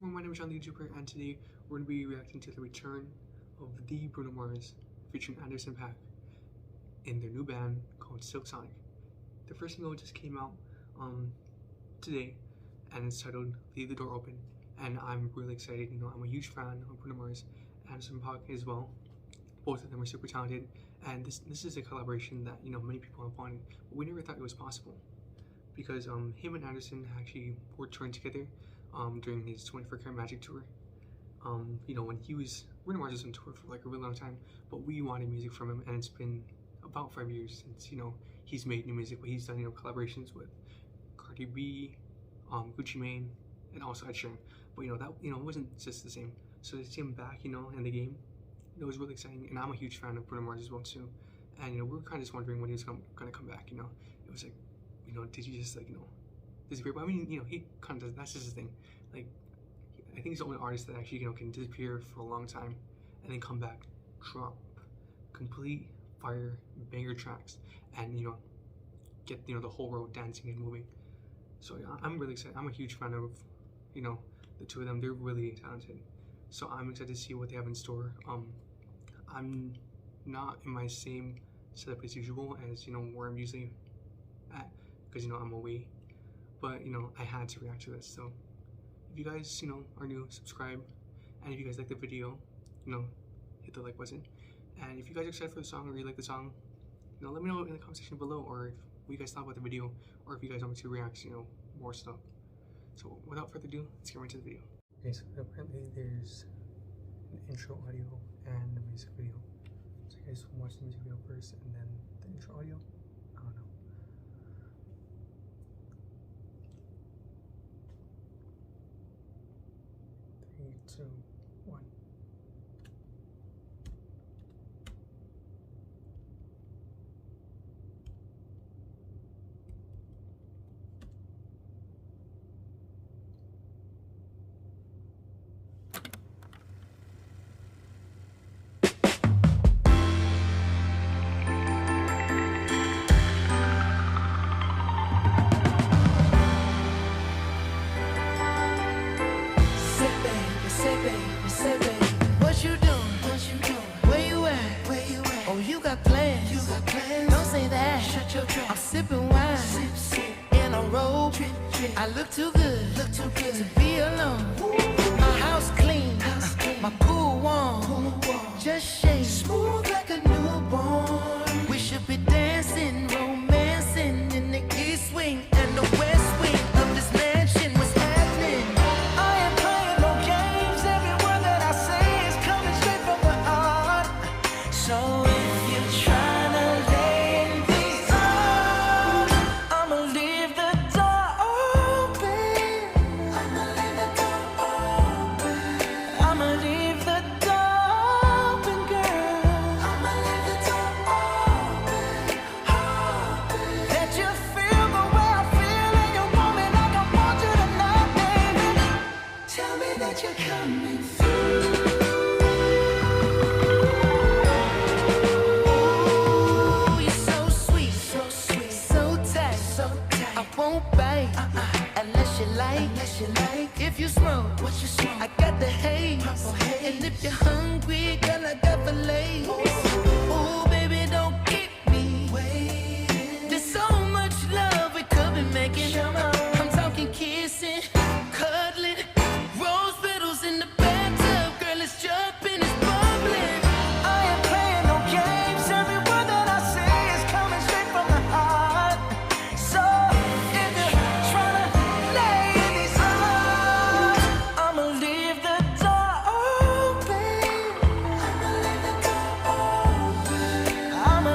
Well, my name is John the YouTuber, and today we're going to be reacting to the return of the Bruno Mars featuring Anderson .Paak in their new band called SilkSonic. The first single just came out today, and it's titled Leave the Door Open, and I'm really excited. I'm a huge fan of Bruno Mars and Anderson .Paak as well. Both of them are super talented, and this is a collaboration that many people have wanted, but we never thought it was possible because him and Anderson actually were touring together during his 24 Karat Magic tour. When Bruno Mars was on tour for like a really long time, but we wanted music from him, and it's been about 5 years since he's made new music. But he's done collaborations with Cardi B, Gucci Mane, and also Ed Sheeran. But that it wasn't just the same. So to see him back in the game, it was really exciting. And I'm a huge fan of Bruno Mars as well too. And we were kind of just wondering when he was gonna come back. It was like, did he just disappear? But I mean, he kind of does. That's just his thing. Like, I think he's the only artist that actually can disappear for a long time and then come back, drop complete fire banger tracks, and get the whole world dancing and moving. So yeah, I'm really excited. I'm a huge fan of the two of them. They're really talented. So I'm excited to see what they have in store. I'm not in my same setup as usual as where I'm usually at, because I'm away. But I had to react to this. So if you guys are new, subscribe, and if you guys like the video, hit the like button. And if you guys are excited for the song or you like the song, let me know in the comment section below, or if what you guys thought about the video, or if you guys want me to react to more stuff. So without further ado, let's get right into the video. Okay, so apparently there's an intro audio and a music video. So you guys watch the music video first and then the intro audio. I don't know. 3, 2, 1. Say, baby, what you doing? Where you at? Oh, you got plans. Don't say that. Shut your trap. I'm sipping wine. In a robe. I look too good to be alone. My house clean. My pool warm. Just shake. Smooth like a newborn. We should be dancing, romancing in the east wing and the west wing of this mansion. What's happening? I ain't playing no games. Every word that I say is coming straight from the heart. So if you're trying to lay in these arms, I'ma leave the door open. I'ma leave the door open. I'ma leave the door open, girl. I'ma leave the door open. Let you feel the way I feel, and you want me like I want you tonight, baby. Tell me that you're coming through. Ooh, you're so sweet, so tight. I won't bite unless you like. If you smoke, I got the haze. And if you're hungry, girl, I got fillets. Ooh, baby, don't keep me waiting. There's so much love we could be making. I'm talking kissing, cuddling, rose petals in the bathtub. Girl, it's jumping, it's bubbling. I ain't playing no games. Every word that I say is coming straight from the heart. So if you're trying to lay in these arms, I'ma leave the door open. I'ma leave the door open. I'ma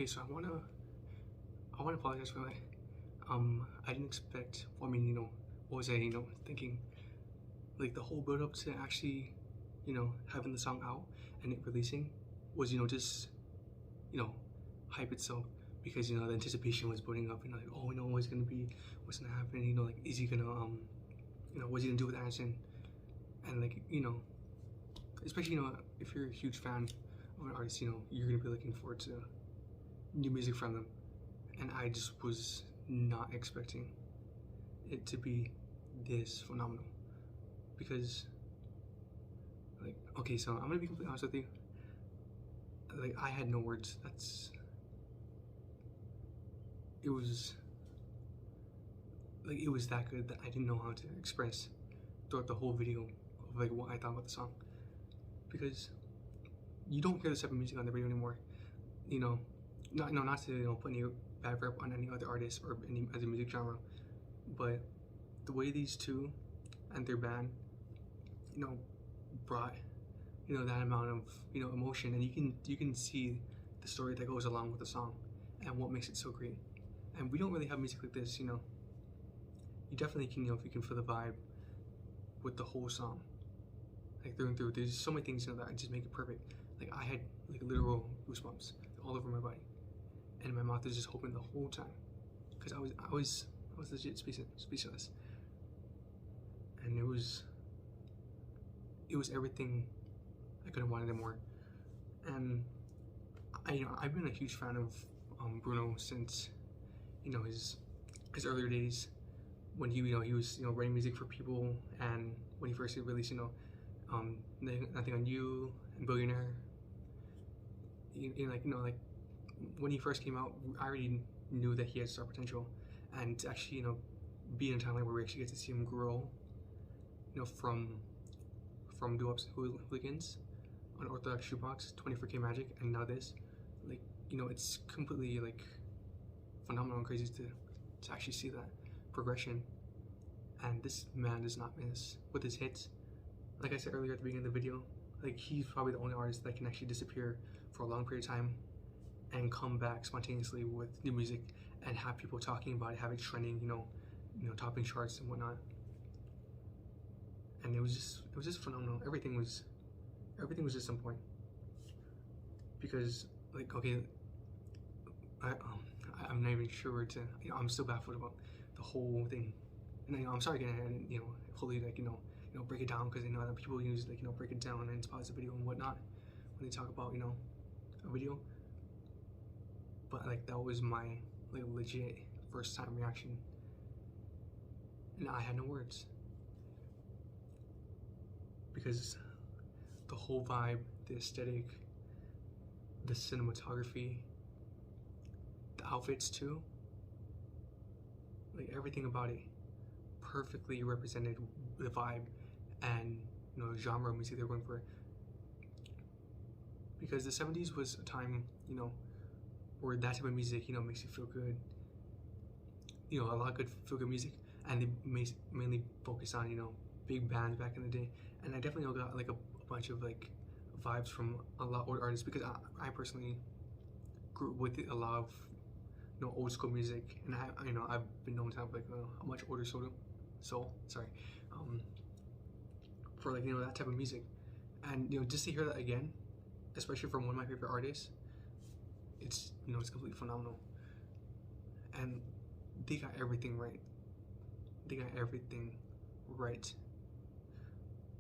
okay, so I wanna apologize for that. I didn't expect. Well, I mean, what was I, thinking? Like the whole build up to actually, having the song out and it releasing was, just, hype itself, because the anticipation was building up. Like, oh, what's gonna be, what's gonna happen? Like, is he gonna what's he gonna do with Anderson? And like, especially if you're a huge fan of an artist, you're gonna be looking forward to new music from them. And I just was not expecting it to be this phenomenal, because like, okay, so I'm gonna be completely honest with you. Like, I had no words. It was that good that I didn't know how to express throughout the whole video of like what I thought about the song, because you don't hear this type of music on the radio anymore. Not to put any bad rep on any other artist or any other music genre, but the way these two and their band brought that amount of emotion, and you can see the story that goes along with the song and what makes it so great. And we don't really have music like this. You definitely can, if you can feel the vibe with the whole song, like through and through. There's so many things that just make it perfect. Like, I had like literal goosebumps all over my body, and my mouth was just open the whole time, because I was legit speechless. And it was everything I could have wanted and more. And I've been a huge fan of Bruno since his earlier days, when he was writing music for people, and when he first released Nothing on You and Billionaire. Like when he first came out, I already knew that he had star potential, and to actually be in a timeline where we actually get to see him grow, from Do-Ups and Hooligans, Unorthodox Shoebox, 24K Magic, and now this, like, it's completely like phenomenal and crazy to actually see that progression. And this man does not miss with his hits. Like I said earlier at the beginning of the video, like, he's probably the only artist that can actually disappear for a long period of time and come back spontaneously with new music and have people talking about it, have it trending, topping charts and whatnot. And it was just phenomenal. Everything was just on point. Because, like, okay, I'm not even sure to, I'm still baffled about the whole thing. And I'm sorry again, I didn't, fully, like, break it down, because I know that people use, like, break it down and pause the video and whatnot when they talk about, a video. But, like, that was my, like, legit first time reaction, and I had no words, because the whole vibe, the aesthetic, the cinematography, the outfits too, like, everything about it perfectly represented the vibe and genre of music they're going for. Because the 70s was a time, where that type of music, makes you feel good. A lot of good feel-good music, and they mainly focus on, big bands back in the day. And I definitely got like a bunch of like vibes from a lot of old artists, because I personally grew up with a lot of old school music, and I've been known to have like a much older soul, for like that type of music. And just to hear that again, especially from one of my favorite artists, it's it's completely phenomenal. And they got everything right.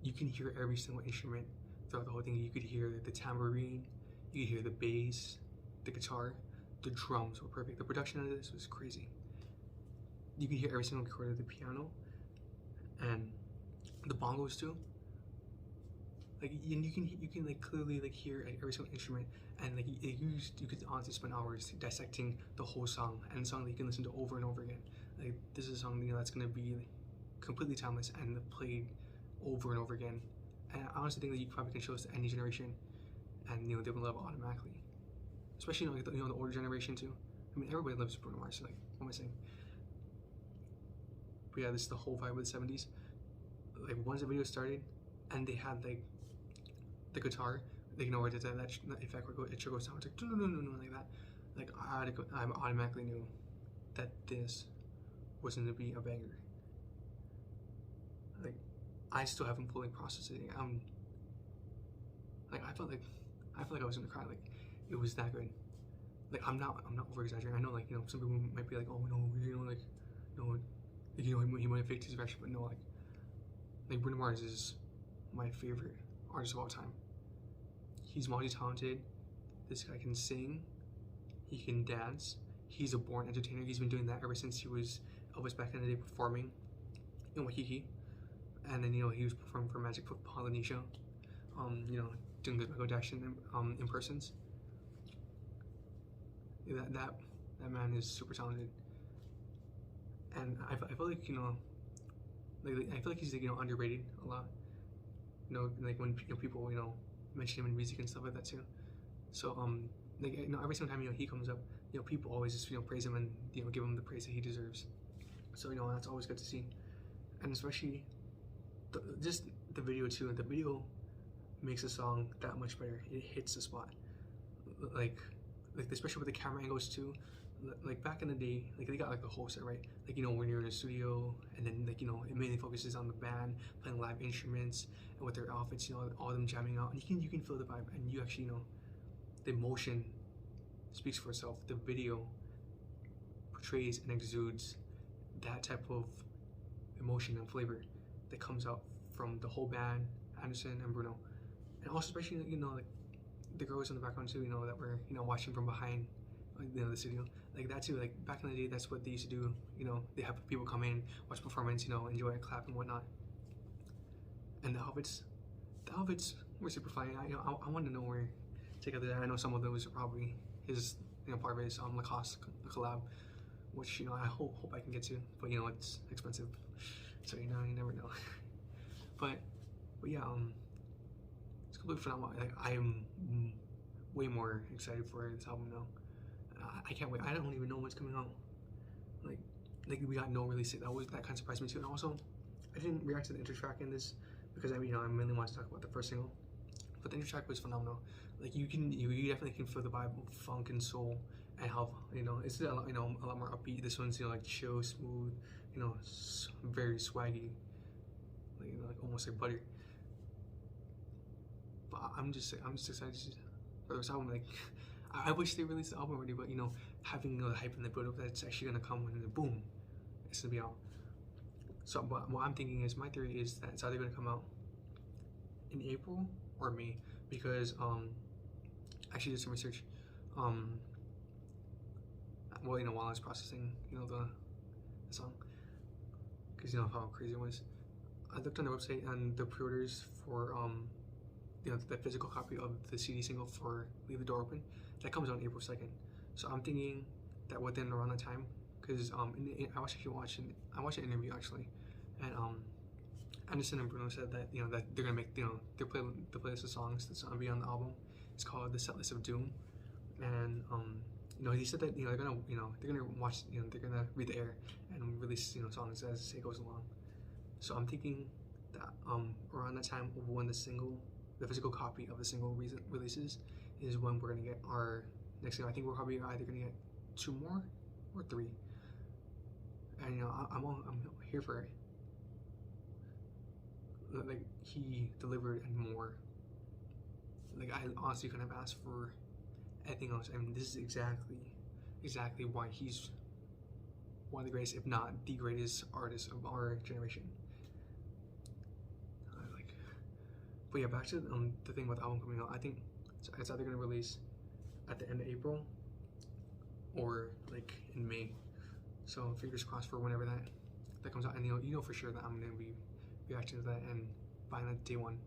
You can hear every single instrument throughout the whole thing. You could hear the tambourine, you could hear the bass, the guitar, the drums were perfect. The production of this was crazy. You could hear every single chord of the piano and the bongos too. Like, you can like clearly like hear every single instrument, and like you could honestly spend hours dissecting the whole song, and a song that you can listen to over and over again. Like, this is a song that's gonna be completely timeless and played over and over again. And I honestly think that you probably can show this to any generation, and they will love it automatically. Especially like the older generation too. I mean, everybody loves Bruno Mars. So, like, what am I saying? But yeah, this is the whole vibe of the 70s. Like, once the video started, and they had like the guitar, like, where it does that effect where it goes down, it's like no, like that. like I automatically knew that this was going to be a banger. Like I still haven't fully processed it. Like I felt like I was gonna cry. Like it was that good. Like I'm not over exaggerating. I know like some people might be like, oh no, like no, he might have faked his reaction, but no, like Bruno Mars is my favorite artist of all time. He's multi-talented. This guy can sing. He can dance. He's a born entertainer. He's been doing that ever since he was Elvis back in the day, performing in Waikiki, and then he was performing for Magic Polynesia. Doing the Michael Jackson impersonations. That man is super talented, and I feel like I feel like he's underrated a lot. Like when people mention him in music and stuff like that too. So like every single time he comes up, people always just praise him and give him the praise that he deserves. So that's always good to see, and especially just the video too. The video makes the song that much better. It hits the spot, like especially with the camera angles too. Like back in the day, like they got like the whole set, right? Like when you're in a studio, and then like it mainly focuses on the band playing live instruments and with their outfits, all of them jamming out, and you can feel the vibe, and you actually the emotion speaks for itself. The video portrays and exudes that type of emotion and flavor that comes out from the whole band, Anderson and Bruno, and also especially like the girls in the background too, that were watching from behind the studio, like that too. Like back in the day, that's what they used to do. They have people come in, watch performance, enjoy it, clap and whatnot. And the outfits were super fun. I want to know where to get that. I know some of those are probably his part of his Lacoste collab, which I hope I can get to, but it's expensive, so you never know. but yeah, it's completely phenomenal. Like I am way more excited for this album now. I can't wait. I don't even know what's coming out. Like we got no release date. That kind of surprised me too. And also, I didn't react to the intro track in this because I mainly want to talk about the first single. But the intro track was phenomenal. Like you definitely can feel the vibe of funk and soul, and how it's a lot more upbeat. This one's like chill, smooth, very swaggy, like almost like butter. But I'm just excited for this album. Like I wish they released the album already, but having the hype and the build up that's actually gonna come when boom, it's gonna be out. So what I'm thinking is, my theory is that it's either gonna come out in April or May, because I actually did some research. Well, while I was processing the song, because how crazy it was. I looked on the website, and the pre-orders for the physical copy of the CD single for Leave the Door Open, that comes out on April 2nd. So I'm thinking that within around that time, because I watched an interview actually, and Anderson and Bruno said that that they're gonna make their playlist of songs that's gonna be on the album. It's called the Setlist of Doom, and he said that they're gonna watch they're gonna read the air and release songs as it goes along. So I'm thinking that around that time, when the physical copy of the single releases, is when we're gonna get our next single. I think we're probably either gonna get 2 more or 3, and I'm here for it. Like he delivered and more. Like I honestly couldn't have asked for anything else. I mean, this is exactly why he's one of the greatest, if not the greatest artist of our generation. But yeah, back to the thing about the album coming out. I think it's either gonna release at the end of April or like in May. So fingers crossed for whenever that comes out, and for sure that I'm gonna be reacting to that and buying that day one.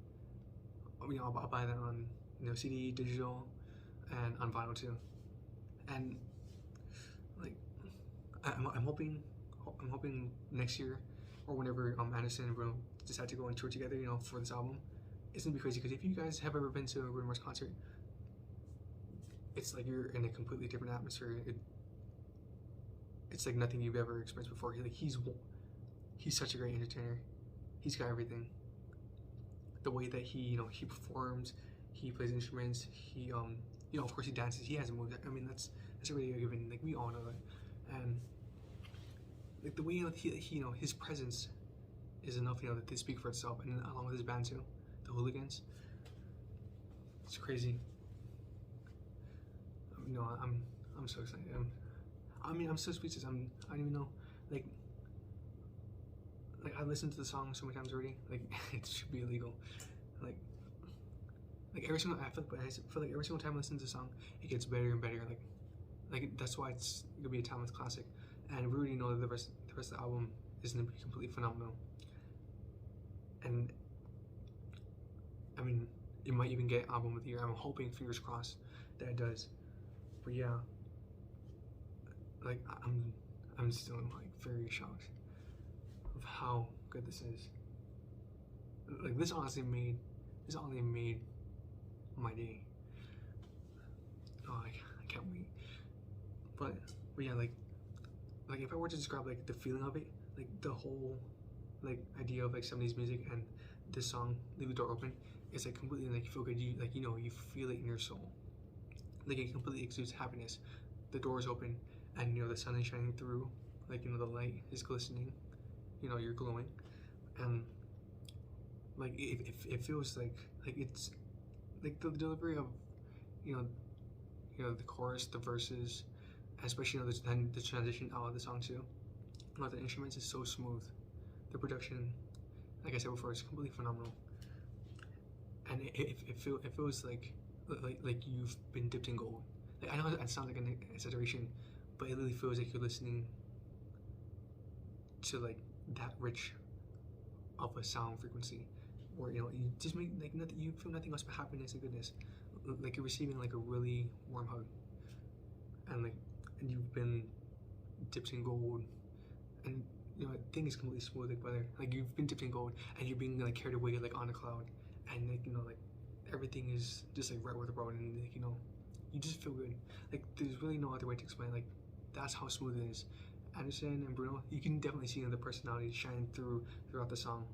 I'll buy that on CD, digital, and on vinyl too. And like I'm hoping next year, or whenever Anderson and Bruno decide to go on tour together, for this album, it's gonna be crazy. Because if you guys have ever been to a Bruno Mars concert, it's like you're in a completely different atmosphere. It's like nothing you've ever experienced before. He's such a great entertainer. He's got everything. The way that he performs, he plays instruments. He of course he dances. He has moves. I mean, that's That's already a given. Like we all know that, and like the way his presence is enough, to speak for itself, and along with his band too, the Hooligans. It's crazy. I'm so excited. I'm so speechless. I don't even know. Like I listened to the song so many times already. Like it should be illegal. Like every single I feel like every single time I listen to the song, it gets better and better. Like that's why it's gonna be a timeless classic. And we already know that the rest of the album is gonna be completely phenomenal. And I mean, it might even get album of the year. I'm hoping, fingers crossed, that it does. But yeah, like I'm still like very shocked of how good this is. Like this honestly made my day. Oh, I can't wait. But yeah, like if I were to describe like the feeling of it, like the whole like idea of like 70s music and this song, Leave the Door Open, is like completely like feel good. You like you feel it in your soul. Like it completely exudes happiness. The door is open and the sun is shining through, like the light is glistening, you're glowing, and like it feels like it's like the delivery of the chorus, the verses, especially the transition out of the song too. The instruments is so smooth. The production, like I said before, is completely phenomenal, and it feels like you've been dipped in gold. Like I know it sounds like an exaggeration, but it really feels like you're listening to like that rich of a sound frequency, where you just make like nothing. You feel nothing else but happiness and goodness. Like you're receiving like a really warm hug, and you've been dipped in gold, and thing is completely smooth, like whether like you've been dipped in gold and you're being like carried away like on a cloud, and like everything is just like right where the road, and like you just feel good. Like there's really no other way to explain. Like that's how smooth it is. Anderson and Bruno, you can definitely see the personality shine throughout the song,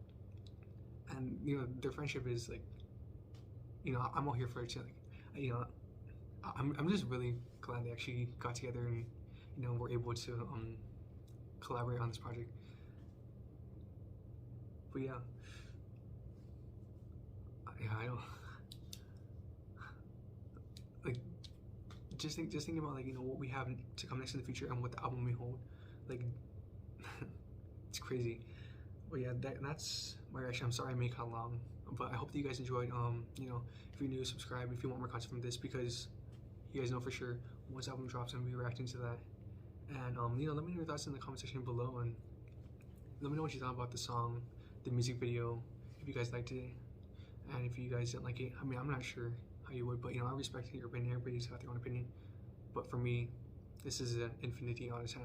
and their friendship is like, I'm all here for it too. Like, I'm just really glad they actually got together and were able to collaborate on this project. But yeah, I don't like just thinking about like what we have to come next in the future and what the album may hold. Like it's crazy. But yeah, that's my reaction. I'm sorry I made it kind of long, but I hope that you guys enjoyed. If you're new, subscribe if you want more content from this, because you guys know for sure once the album drops I'm gonna be reacting to that. And let me know your thoughts in the comment section below, and let me know what you thought about the song, the music video, if you guys liked it, and if you guys didn't like it. I mean, I'm not sure how you would, but I respect your opinion. Everybody's got their own opinion, but for me, this is an infinity out of 10.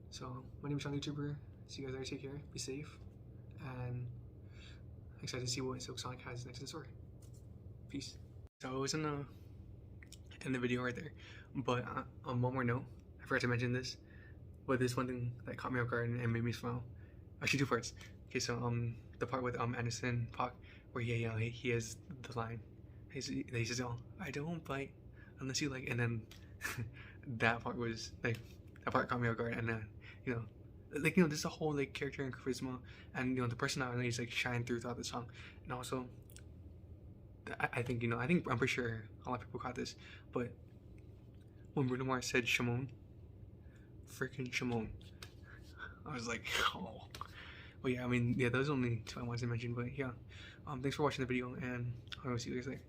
So my name is Sean YouTuber. See you guys later. Take care. Be safe, and excited to see what SilkSonic has next in store. Peace. So I was in the video right there, but on one more note, I forgot to mention this, but there's one thing that caught me off guard and made me smile. Actually, two parts. Okay, so the part with Anderson Pac, where he has the line, he says, "Oh, I don't bite unless you like," and then that part was like, that part caught me off guard, and then there's a whole like character and charisma, and the personality is like shine throughout the song, and also I think I'm pretty sure a lot of people caught this, but when Bruno Mars said Shimon, freaking Shimon, I was like, oh. Well, yeah, I mean, yeah, those are only two I wanted to mention, but yeah, thanks for watching the video, and I will see you guys later.